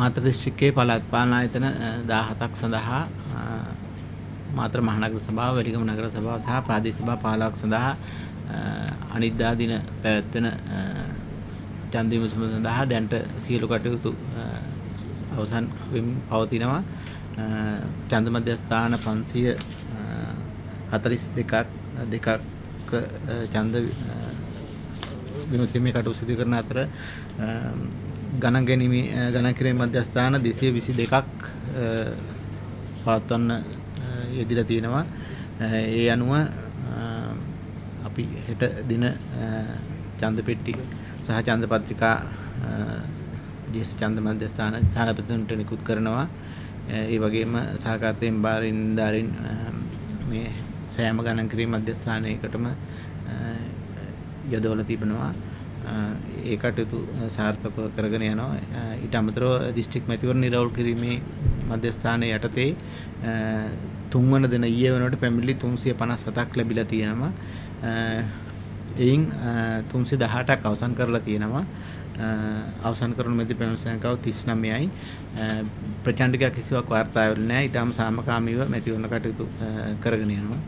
මාතර දිස්ත්‍රික්කයේ පළාත් පාලන ආයතන 17ක් සඳහා මාතර මහනගර සභාව, වෙලිගම නගර සභාව සහ ප්‍රාදේශීය සභා 15ක් සඳහා අනිද්දා දින පැවැත්වෙන ඡන්ද විමසීම සඳහා දැනට සියලු කටයුතු අවසන් වෙමින් පවතිනවා. ඡන්ද මධ්‍යස්ථාන 542ක් ඡන්ද විමසීමේ කටයුතු සිදු කරන අතර ගණන් කිරීමේ මධ්‍යස්ථාන 222ක් පවත්වන්න යෙදিলা තියෙනවා. ඒ අනුව අපි හෙට දින ඡන්ද පෙට්ටි සහ ඡන්ද පත්‍රිකා ජ්‍යෙෂ්ඨ ඡන්ද මධ්‍යස්ථාන සාරපතිතුන්ට නිකුත් කරනවා. ඒ වගේම සහකාරයෙන් බාරින්දාරින් මේ සෑම ගණන් කිරීම මධ්‍යස්ථානයකටම යොදවලා තිබෙනවා. ඒ කටයුතු සාර්ථකව කරගෙන යනවා. ඊට අමතරව දිස්ත්‍රික් මැතිවරණ නිරවුල් කිරීමේ මධ්‍යස්ථානයේ යටතේ තුන්වන දින ඊයේ වෙනකොට පැමිණිලි 357ක් ලැබිලා තියෙනවා. එයින් 318ක් අවසන් කරලා තියෙනවා. අවසන් කරන මෙති පැමිණිලි සංඛ්‍යාව 39යි. ප්‍රචණ්ඩිකා කිසිවක් වාර්තා වෙන්නේ නැහැ. ඊටම සාමකාමීව මැතිවරණ කටයුතු කරගෙන යනවා.